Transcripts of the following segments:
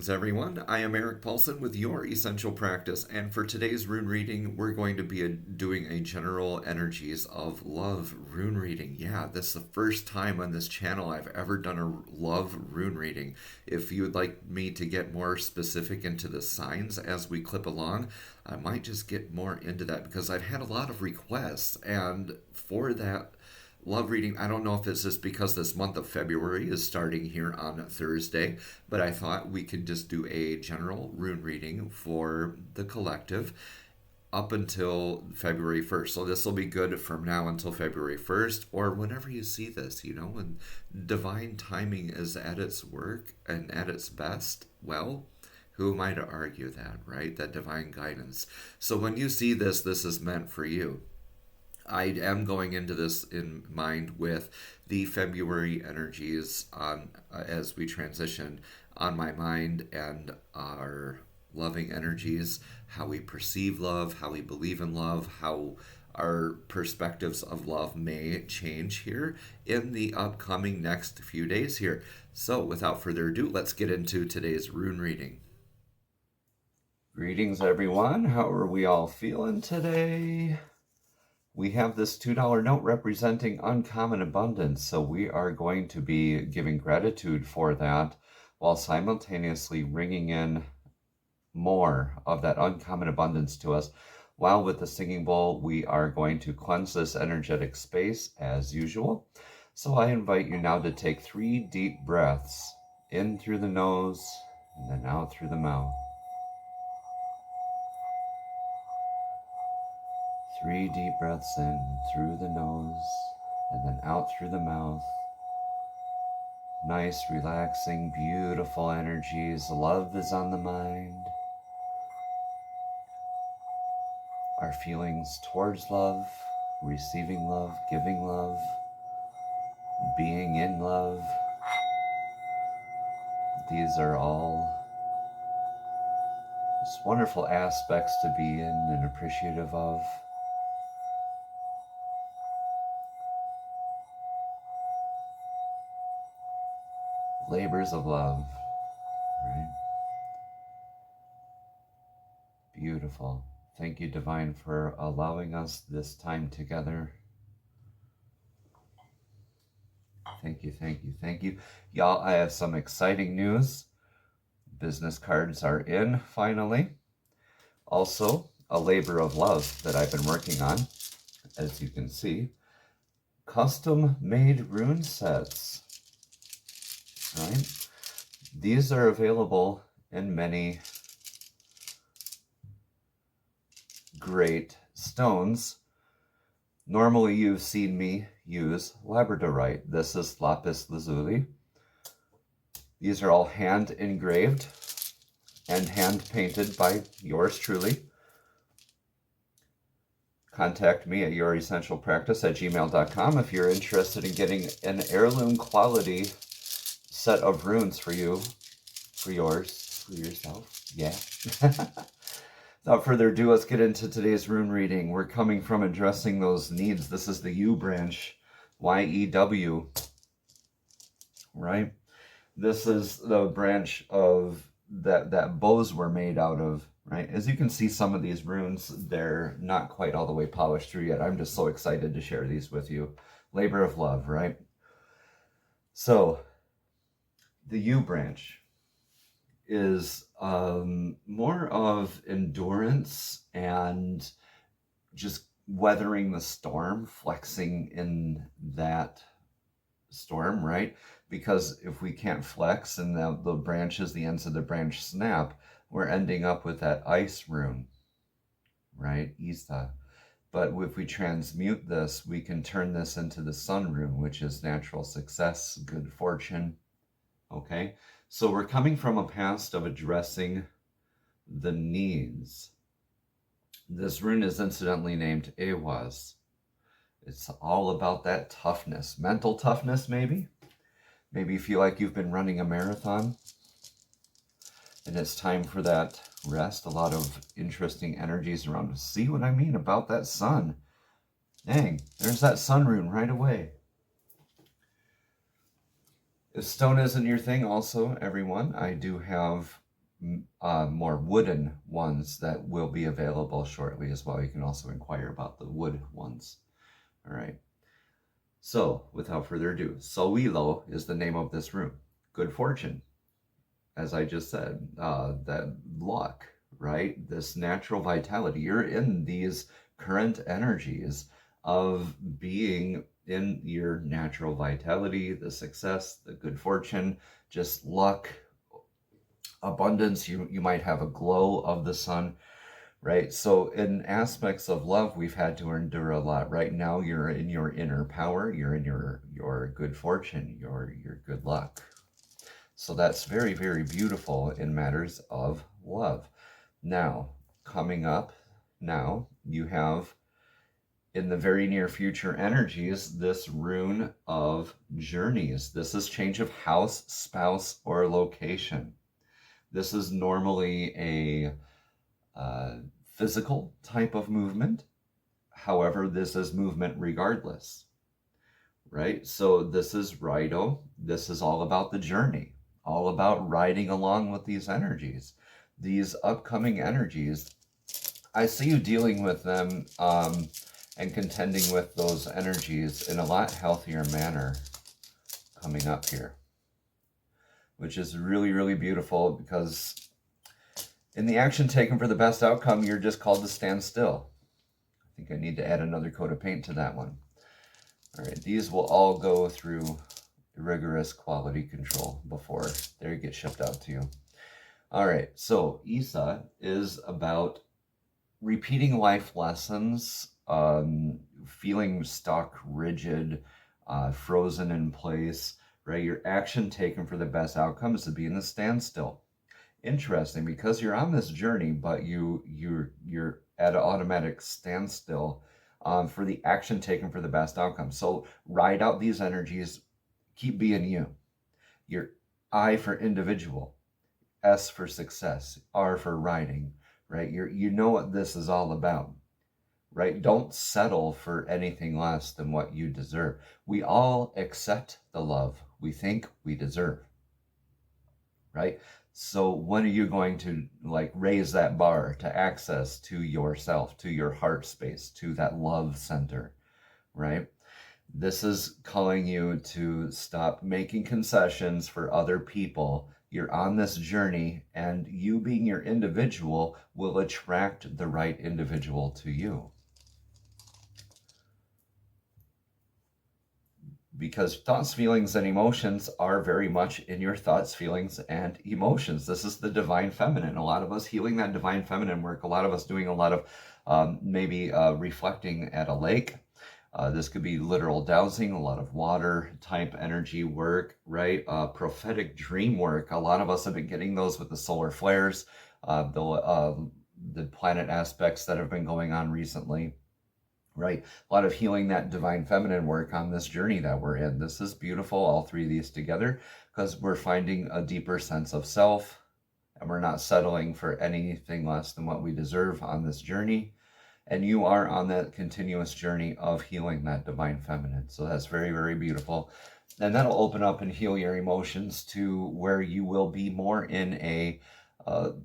Greetings, everyone. I am Eric Paulson with Your Essential Practice, and for today's rune reading, we're going to be doing a general energies of love rune reading. Yeah, this is the first time on this channel I've ever done a love rune reading. If you would like me to get more specific into the signs as we clip along, I might just get more into that because I've had a lot of requests, and for that love reading, I don't know if it's just because this month of February is starting here on Thursday, but I thought we could just do a general rune reading for the collective up until February 1st. So this will be good from now until February 1st, or whenever you see this, when divine timing is at its work and at its best. Well, who am I to argue that, right? That divine guidance. So when you see this, this is meant for you. I am going into this in mind with the February energies on as we transition on my mind and our loving energies, how we perceive love, how we believe in love, how our perspectives of love may change here in the upcoming next few days here. So without further ado, let's get into today's rune reading. Greetings, everyone. How are we all feeling today? We have this $2 note representing uncommon abundance, so we are going to be giving gratitude for that while simultaneously ringing in more of that uncommon abundance to us. While with the singing bowl, we are going to cleanse this energetic space as usual. So I invite you now to take 3 deep breaths in through the nose and then out through the mouth. 3 deep breaths in through the nose and then out through the mouth. Nice, relaxing, beautiful energies. Love is on the mind. Our feelings towards love, receiving love, giving love, being in love. These are all just wonderful aspects to be in and appreciative of. Labors of love, right? Beautiful. Thank you, Divine, for allowing us this time together. Thank you, thank you, thank you. Y'all, I have some exciting news. Business cards are in, finally. Also, a labor of love that I've been working on, as you can see. Custom-made rune sets. Right? These are available in many great stones. Normally you've seen me use labradorite. This is lapis lazuli. These are all hand engraved and hand painted by yours truly. Contact me at youressentialpractice@gmail.com if you're interested in getting an heirloom quality set of runes for you, for yourself. Yeah. Without further ado, let's get into today's rune reading. We're coming from addressing those needs. This is the U branch, Y-E-W, right? This is the branch of that bows were made out of, right? As you can see, some of these runes, they're not quite all the way polished through yet. I'm just so excited to share these with you. Labor of love, right? So, the U branch is more of endurance and just weathering the storm, flexing in that storm, right? Because if we can't flex and the branches, the ends of the branch snap, we're ending up with that ice rune, right? Isa. But if we transmute this, we can turn this into the sun rune, which is natural success, good fortune. Okay, so we're coming from a past of addressing the needs. This rune is incidentally named Awaz. It's all about that toughness, mental toughness maybe. Maybe you feel like you've been running a marathon and it's time for that rest. A lot of interesting energies around. See what I mean about that sun? Dang, there's that sun rune right away. If stone isn't your thing also, everyone, I do have more wooden ones that will be available shortly as well. You can also inquire about the wood ones. All right. So, without further ado, Solilo is the name of this rune. Good fortune, as I just said, that luck, right? This natural vitality. You're in these current energies of being in your natural vitality, the success, the good fortune, just luck, abundance. You might have a glow of the sun, right? So in aspects of love, we've had to endure a lot. Right now, you're in your inner power. You're in your good fortune, your good luck. So that's very, very beautiful in matters of love. Now, coming up now, you have in the very near future energies, this rune of journeys. This is change of house, spouse, or location. This is normally a physical type of movement. However, this is movement regardless, right? So this is Rido. This is all about the journey, all about riding along with these energies. These upcoming energies, I see you dealing with them and contending with those energies in a lot healthier manner coming up here, which is really, really beautiful, because in the action taken for the best outcome, you're just called to stand still. I think I need to add another coat of paint to that one. All right, these will all go through rigorous quality control before they get shipped out to you. All right, so Isa is about repeating life lessons, feeling stuck, rigid, frozen in place, right? Your action taken for the best outcome is to be in the standstill. Interesting, because you're on this journey, but you're at an automatic standstill for the action taken for the best outcome. So ride out these energies, keep being you. Your I for individual, S for success, R for riding, right? You know what this is all about, right? Don't settle for anything less than what you deserve. We all accept the love we think we deserve, right? So when are you going to raise that bar to access to yourself, to your heart space, to that love center, right? This is calling you to stop making concessions for other people. You're on this journey, and you being your individual will attract the right individual to you. Because thoughts, feelings, and emotions are very much in your thoughts, feelings, and emotions. This is the divine feminine. A lot of us healing that divine feminine work. A lot of us doing a lot of maybe reflecting at a lake. This could be literal dowsing, a lot of water type energy work, right? Prophetic dream work. A lot of us have been getting those with the solar flares, the planet aspects that have been going on recently. Right? A lot of healing that divine feminine work on this journey that we're in. This is beautiful, all three of these together, because we're finding a deeper sense of self, and we're not settling for anything less than what we deserve on this journey. And you are on that continuous journey of healing that divine feminine. So that's very, very beautiful. And that'll open up and heal your emotions to where you will be more in a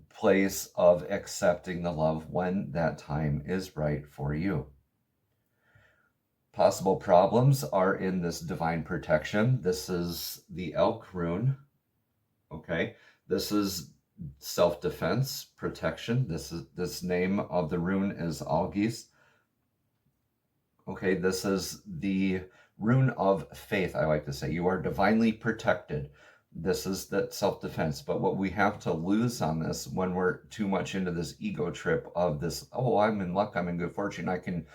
place of accepting the love when that time is right for you. Possible problems are in this divine protection. This is the elk rune, okay? This is self-defense, protection. This name of the rune is Algis. Okay, this is the rune of faith, I like to say. You are divinely protected. This is that self-defense. But what we have to lose on this when we're too much into this ego trip of this, oh, I'm in luck, I'm in good fortune, I can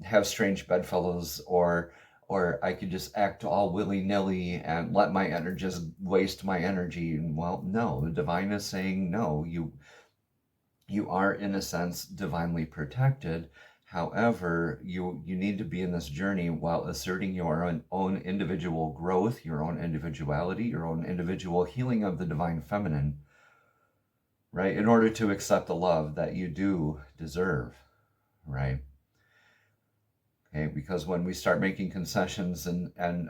have strange bedfellows, or I could just act all willy-nilly and let my energy just waste my energy. And well, no, the divine is saying no. You are in a sense divinely protected. However, you need to be in this journey while asserting your own individual growth, your own individuality, your own individual healing of the divine feminine, right? In order to accept the love that you do deserve, right? Okay, because when we start making concessions and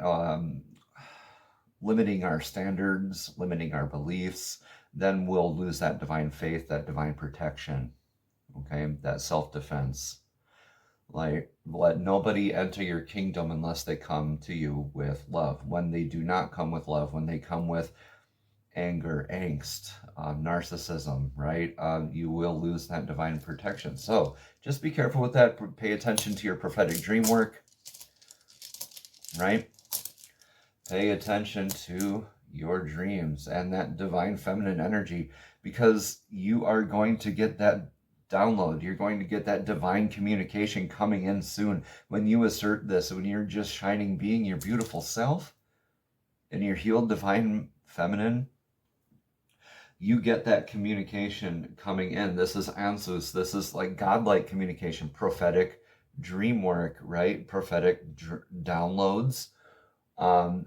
limiting our standards, limiting our beliefs, then we'll lose that divine faith, that divine protection, okay, that self-defense. Like, let nobody enter your kingdom unless they come to you with love. When they do not come with love, when they come with anger, angst, narcissism, right? You will lose that divine protection. So just be careful with that. Pay attention to your prophetic dream work, right? Pay attention to your dreams and that divine feminine energy, because you are going to get that download. You're going to get that divine communication coming in soon. When you assert this, when you're just shining, being your beautiful self and your healed divine feminine, you get that communication coming in. This is Ansus. This is like godlike communication, prophetic dream work, right? Prophetic downloads.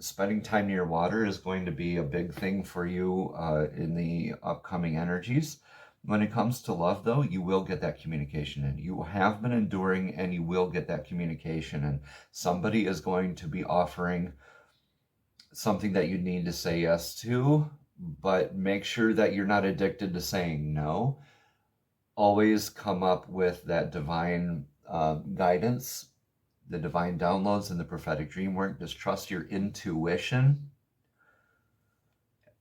Spending time near water is going to be a big thing for you in the upcoming energies. When it comes to love, though, you will get that communication in. You have been enduring, and you will get that communication in. Somebody is going to be offering something that you need to say yes to, but make sure that you're not addicted to saying no. Always come up with that divine guidance, the divine downloads, and the prophetic dream work. Just trust your intuition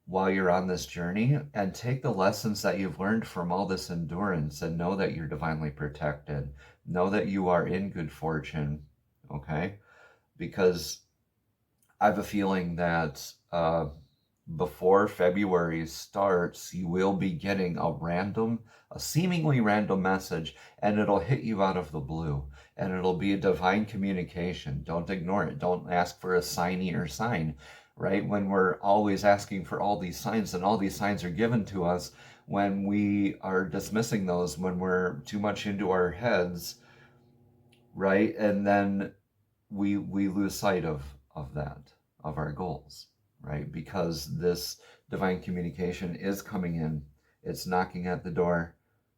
while you're on this journey, and take the lessons that you've learned from all this endurance, and know that you're divinely protected. Know that you are in good fortune, okay? Because I have a feeling that before February starts, you will be getting a seemingly random message, and it'll hit you out of the blue, and it'll be a divine communication. Don't ignore it. Don't ask for a signy or sign, right? When we're always asking for all these signs, and all these signs are given to us, when we are dismissing those, when we're too much into our heads, right? And then we lose sight of that, of our goals, right? Because this divine communication is coming in. It's knocking at the door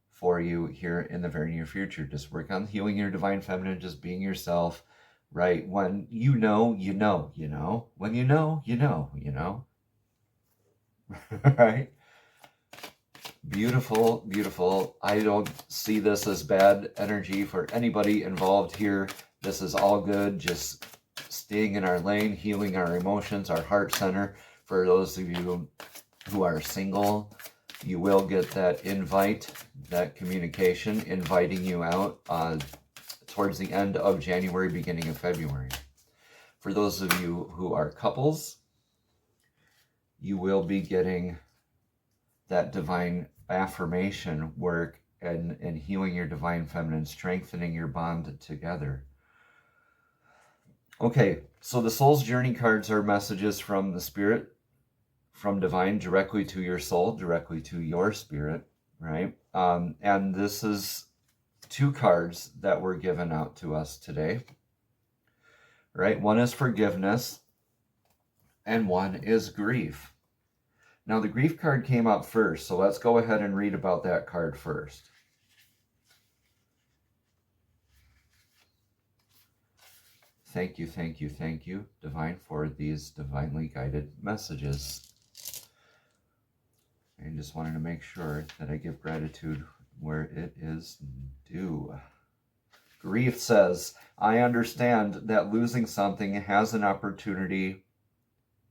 for you here in the very near future. Just work on healing your divine feminine, just being yourself, right? When you know, you know, you know. When you know, you know, you know. Right? Beautiful, beautiful. I don't see this as bad energy for anybody involved here. This is all good. Just staying in our lane, healing our emotions, our heart center. For those of you who are single, you will get that invite, that communication, inviting you out towards the end of January, beginning of February. For those of you who are couples, you will be getting that divine affirmation work and healing your divine feminine, strengthening your bond together. Okay, so the Soul's Journey cards are messages from the Spirit, from divine, directly to your soul, directly to your spirit, right? And this is 2 cards that were given out to us today, right? One is forgiveness, and one is grief. Now, the grief card came up first, so let's go ahead and read about that card first. Thank you, thank you, thank you, Divine, for these divinely guided messages. I just wanted to make sure that I give gratitude where it is due. Grief says, I understand that losing something is an opportunity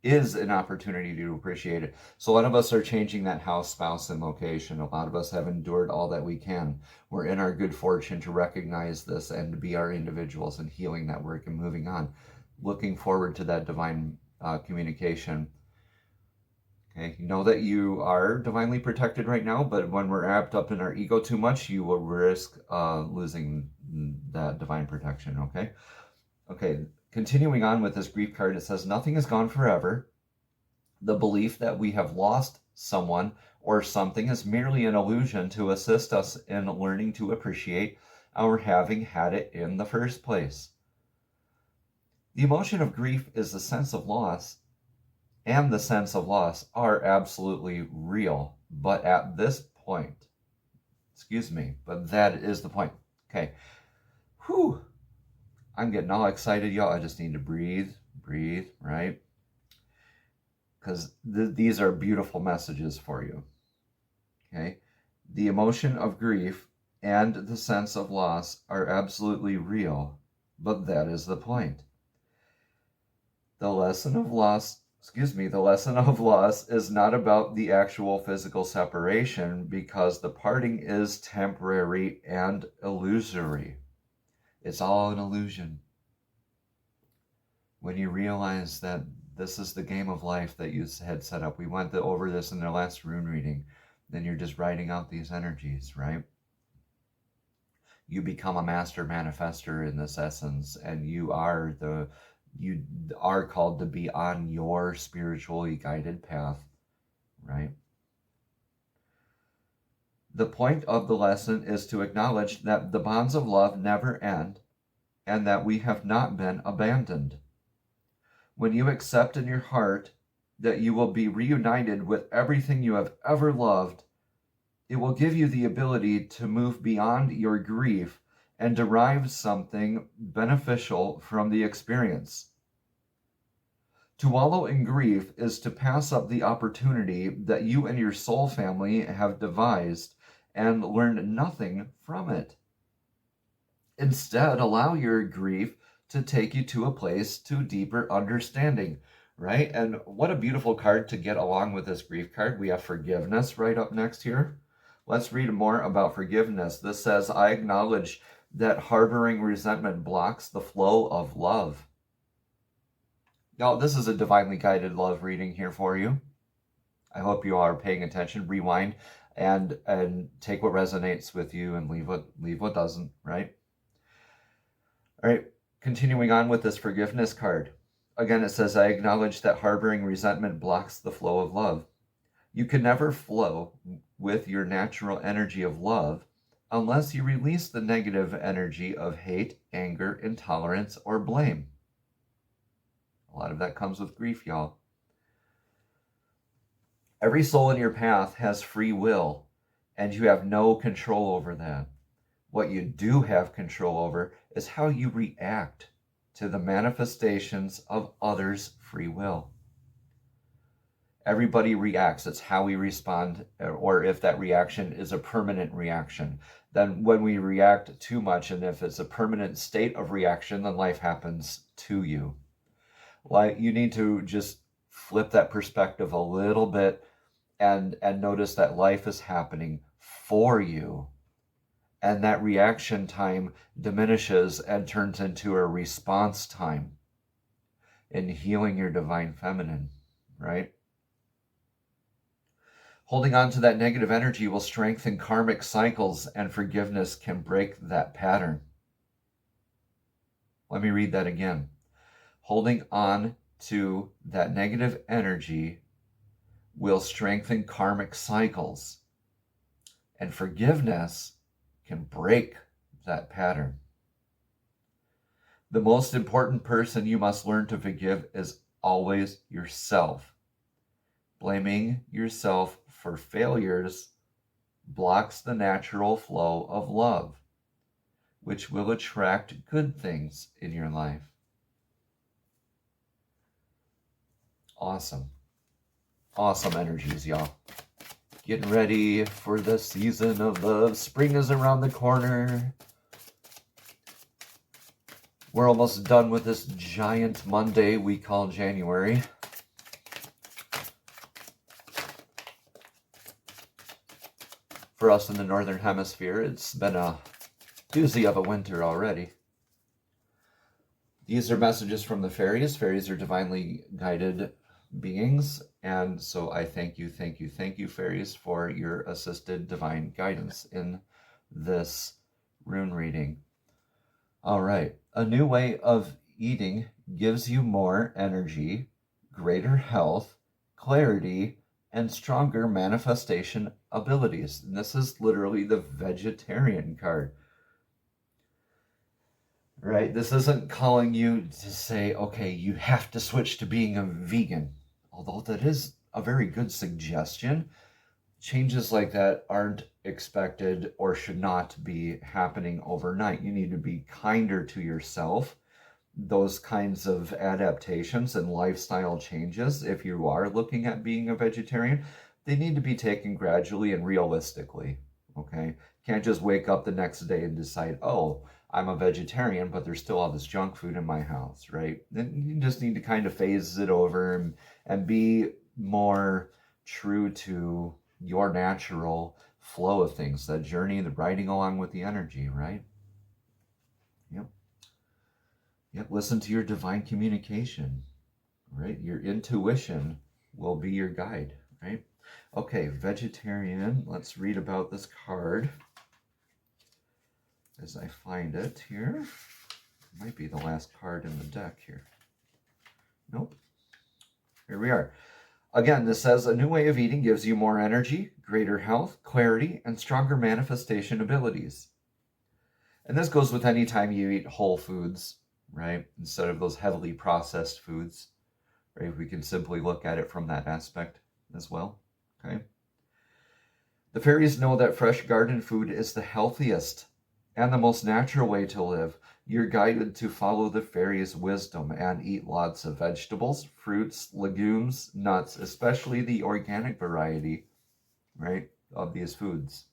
to appreciate it. So a lot of us are changing that house, spouse, and location. A lot of us have endured all that we can. We're in our good fortune to recognize this and to be our individuals and healing that work and moving on. Looking forward to that divine communication. Okay, know that you are divinely protected right now, but when we're wrapped up in our ego too much, you will risk losing that divine protection, okay? Okay, continuing on with this grief card, it says, nothing is gone forever. The belief that we have lost someone or something is merely an illusion to assist us in learning to appreciate our having had it in the first place. The emotion of grief is the sense of loss, and the sense of loss are absolutely real. But at this point, but that is the point. Okay. Whew. I'm getting all excited, y'all. I just need to breathe, right? Because these are beautiful messages for you. Okay? The emotion of grief and the sense of loss are absolutely real, but that is the point. The lesson of loss is not about the actual physical separation, because the parting is temporary and illusory. It's all an illusion. When you realize that this is the game of life that you had set up, we went over this in the last rune reading, then you're just writing out these energies, right? You become a master manifester in this essence, and you are called to be on your spiritually guided path, right? The point of the lesson is to acknowledge that the bonds of love never end and that we have not been abandoned. When you accept in your heart that you will be reunited with everything you have ever loved, it will give you the ability to move beyond your grief and derive something beneficial from the experience. To wallow in grief is to pass up the opportunity that you and your soul family have devised and learn nothing from it. Instead, allow your grief to take you to a place to deeper understanding, right? And what a beautiful card to get along with this grief card. We have forgiveness right up next here. Let's read more about forgiveness. This says, I acknowledge that harboring resentment blocks the flow of love. Now, this is a divinely guided love reading here for you. I hope you are paying attention. Rewind and take what resonates with you and leave what doesn't, right? All right, continuing on with this forgiveness card. Again, it says, I acknowledge that harboring resentment blocks the flow of love. You can never flow with your natural energy of love unless you release the negative energy of hate, anger, intolerance, or blame. A lot of that comes with grief, y'all. Every soul in your path has free will, and you have no control over that. What you do have control over is how you react to the manifestations of others' free will. Everybody reacts. It's how we respond, or if that reaction is a permanent reaction. Then when we react too much, and if it's a permanent state of reaction, then life happens to you. Like, you need to just flip that perspective a little bit and notice that life is happening for you. And that reaction time diminishes and turns into a response time in healing your divine feminine, right? Holding on to that negative energy will strengthen karmic cycles, and forgiveness can break that pattern. Let me read that again. Holding on to that negative energy will strengthen karmic cycles, and forgiveness can break that pattern. The most important person you must learn to forgive is always yourself. Blaming yourself for failures blocks the natural flow of love, which will attract good things in your life. Awesome. Awesome energies, y'all. Getting ready for the season of love. Spring is around the corner. We're almost done with this giant Monday we call January. For us in the Northern Hemisphere, it's been a doozy of a winter already. These are messages from the fairies. Fairies are divinely guided beings, and so I thank you, fairies, for your assisted divine guidance in this rune reading. All right, a new way of eating gives you more energy, greater health, clarity, and stronger manifestation abilities. And this is literally the vegetarian card. Right? This isn't calling you to say, okay, you have to switch to being a vegan. Although that is a very good suggestion, changes like that aren't expected or should not be happening overnight. You need to be kinder to yourself. Those kinds of adaptations and lifestyle changes, if you are looking at being a vegetarian, they need to be taken gradually and realistically, okay? Can't just wake up the next day and decide, oh, I'm a vegetarian, but there's still all this junk food in my house, right? Then you just need to kind of phase it over and be more true to your natural flow of things, that journey, the riding along with the energy, right? Yep. Yep. Listen to your divine communication, right? Your intuition will be your guide, right? Okay, vegetarian. Let's read about this card as I find it here. It might be the last card in the deck here. Nope. Here we are. Again, this says a new way of eating gives you more energy, greater health, clarity, and stronger manifestation abilities. And this goes with any time you eat whole foods, right? Instead of those heavily processed foods, right? We can simply look at it from that aspect as well, okay? The fairies know that fresh garden food is the healthiest and the most natural way to live. You're guided to follow the fairies' wisdom and eat lots of vegetables, fruits, legumes, nuts, especially the organic variety, right, of these foods.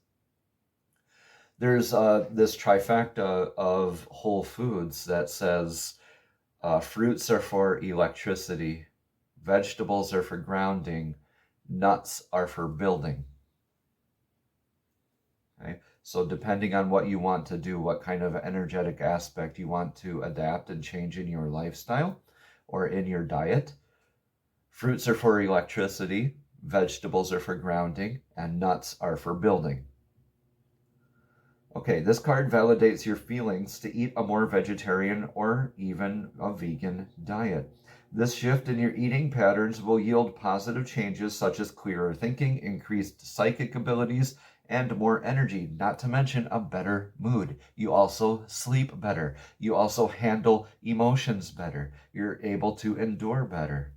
There's this trifecta of whole foods that says fruits are for electricity, vegetables are for grounding, nuts are for building. Okay? So depending on what you want to do, what kind of energetic aspect you want to adapt and change in your lifestyle or in your diet, fruits are for electricity, vegetables are for grounding, and nuts are for building. Okay, this card validates your feelings to eat a more vegetarian or even a vegan diet. This shift in your eating patterns will yield positive changes such as clearer thinking, increased psychic abilities, and more energy, not to mention a better mood. You also sleep better. You also handle emotions better. You're able to endure better.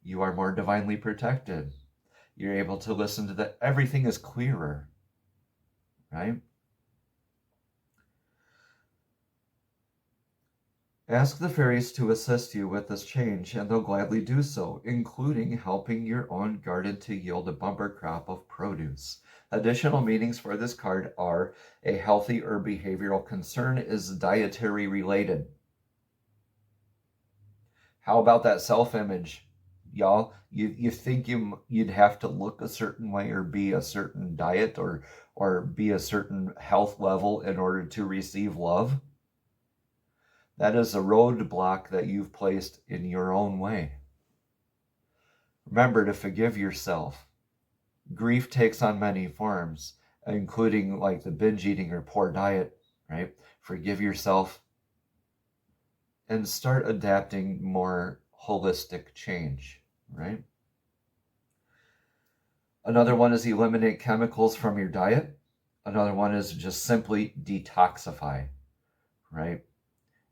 You are more divinely protected. You're able to listen to that. Everything is clearer, right? Ask the fairies to assist you with this change, and they'll gladly do so, including helping your own garden to yield a bumper crop of produce. Additional meanings for this card are a healthy or behavioral concern is dietary related. How about that self-image? Y'all, you think you'd have to look a certain way or be a certain diet or be a certain health level in order to receive love? That is a roadblock that you've placed in your own way. Remember to forgive yourself. Grief takes on many forms, including like the binge eating or poor diet, right? Forgive yourself and start adapting more holistic change, right? Another one is eliminate chemicals from your diet. Another one is just simply detoxify, right?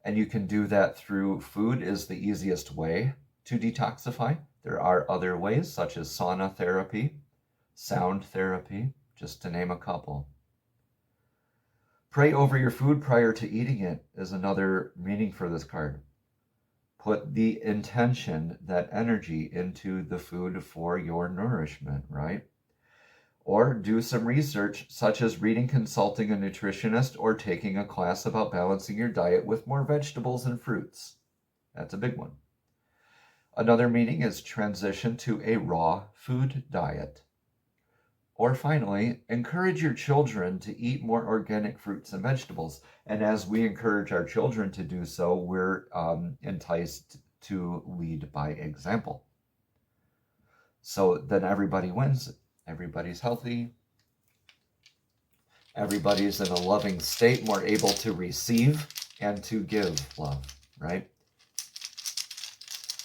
And you can do that through food is the easiest way to detoxify. There are other ways such as sauna therapy, sound therapy, just to name a couple. Pray over your food prior to eating it is another meaning for this card. Put the intention, that energy into the food for your nourishment, right? Or do some research, such as reading, consulting a nutritionist, or taking a class about balancing your diet with more vegetables and fruits. That's a big one. Another meaning is transition to a raw food diet. Or finally, encourage your children to eat more organic fruits and vegetables. And as we encourage our children to do so, we're enticed to lead by example. So then everybody wins. Everybody's healthy. Everybody's in a loving state, more able to receive and to give love, right?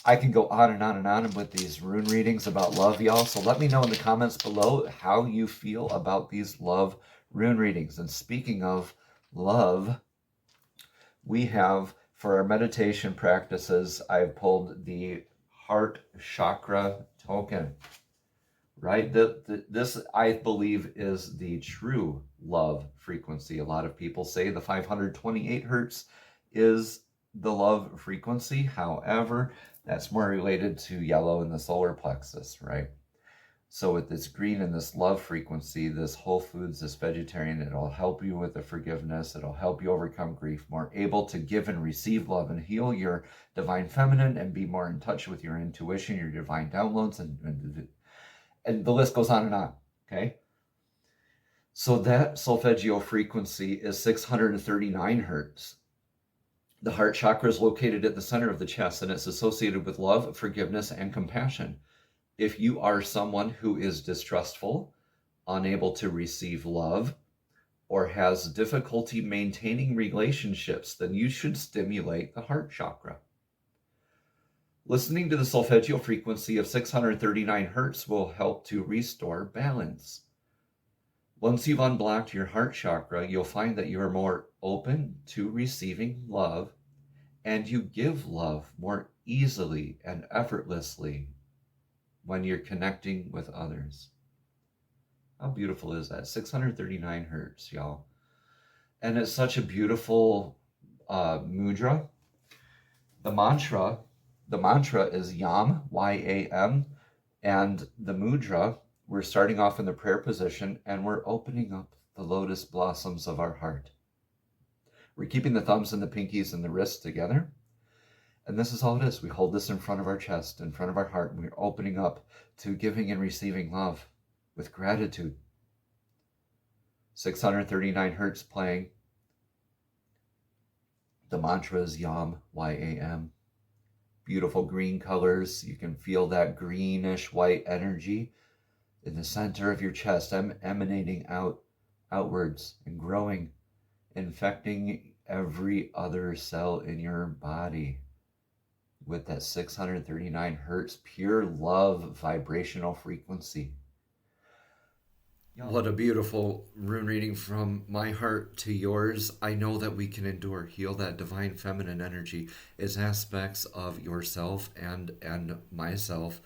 I can go on and on and on with these rune readings about love, y'all. So let me know in the comments below how you feel about these love rune readings. And speaking of love, we have, for our meditation practices, I've pulled the heart chakra token. Right? This, I believe, is the true love frequency. A lot of people say the 528 hertz is the love frequency. However, that's more related to yellow in the solar plexus, right? So with this green and this love frequency, this whole foods, this vegetarian, it'll help you with the forgiveness. It'll help you overcome grief, more able to give and receive love and heal your divine feminine and be more in touch with your intuition, your divine downloads, and the list goes on and on, okay? So that solfeggio frequency is 639 hertz. The heart chakra is located at the center of the chest, and it's associated with love, forgiveness, and compassion. If you are someone who is distrustful, unable to receive love, or has difficulty maintaining relationships, then you should stimulate the heart chakra. Listening to the solfeggio frequency of 639 hertz will help to restore balance. Once you've unblocked your heart chakra, you'll find that you are more open to receiving love, and you give love more easily and effortlessly when you're connecting with others. How beautiful is that? 639 hertz, y'all. And it's such a beautiful mudra. The mantra is Yam, Y-A-M, and the mudra, we're starting off in the prayer position, and we're opening up the lotus blossoms of our heart. We're keeping the thumbs and the pinkies and the wrists together. And this is all it is. We hold this in front of our chest, in front of our heart, and we're opening up to giving and receiving love with gratitude. 639 hertz playing. The mantra is Yam, Y-A-M. Beautiful green colors. You can feel that greenish white energy in the center of your chest, emanating outwards and growing, infecting every other cell in your body with that 639 hertz pure love vibrational frequency. What a beautiful rune reading from my heart to yours. I know that we can endure, heal that divine feminine energy is aspects of yourself and myself,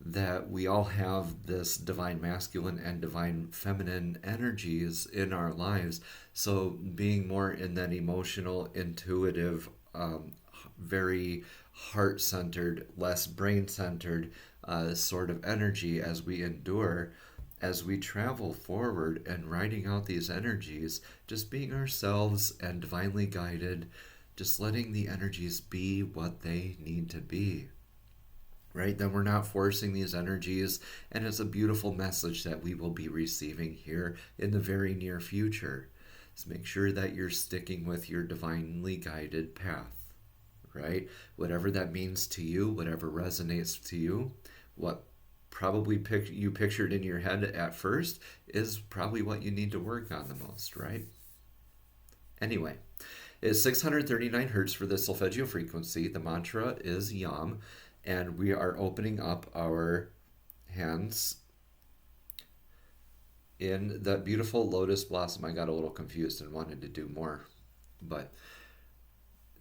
that we all have this divine masculine and divine feminine energies in our lives. So being more in that emotional, intuitive, very heart-centered, less brain-centered sort of energy as we endure, as we travel forward and writing out these energies, just being ourselves and divinely guided, just letting the energies be what they need to be. Right? Then we're not forcing these energies, and it's a beautiful message that we will be receiving here in the very near future. So make sure that you're sticking with your divinely guided path, right? Whatever that means to you, whatever resonates to you, what probably you pictured in your head at first is probably what you need to work on the most, right? Anyway, it's 639 hertz for the solfeggio frequency. The mantra is Yam. And we are opening up our hands in that beautiful lotus blossom. I got a little confused and wanted to do more, but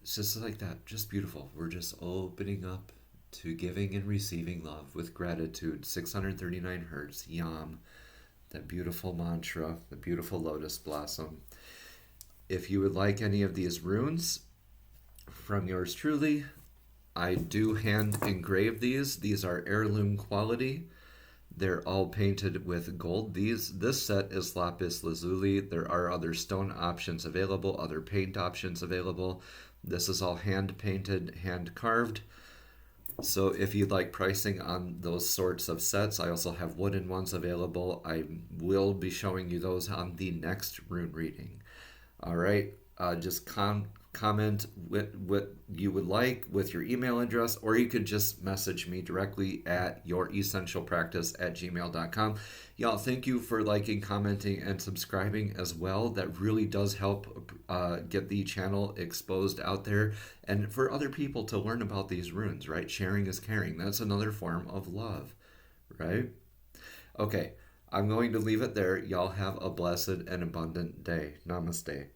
it's just like that, just beautiful. We're just opening up to giving and receiving love with gratitude. 639 hertz, Yam, that beautiful mantra, the beautiful lotus blossom. If you would like any of these runes from yours truly, I do hand engrave these. These are heirloom quality. They're all painted with gold. This set is lapis lazuli. There are other stone options available, other paint options available. This is all hand painted, hand carved. So if you'd like pricing on those sorts of sets, I also have wooden ones available. I will be showing you those on the next rune reading. All right, just comment what you would like with your email address, or you could just message me directly at youressentialpractice@gmail.com. Y'all, thank you for liking, commenting, and subscribing as well. That really does help get the channel exposed out there and for other people to learn about these runes, right? Sharing is caring. That's another form of love, right? Okay, I'm going to leave it there. Y'all have a blessed and abundant day. Namaste.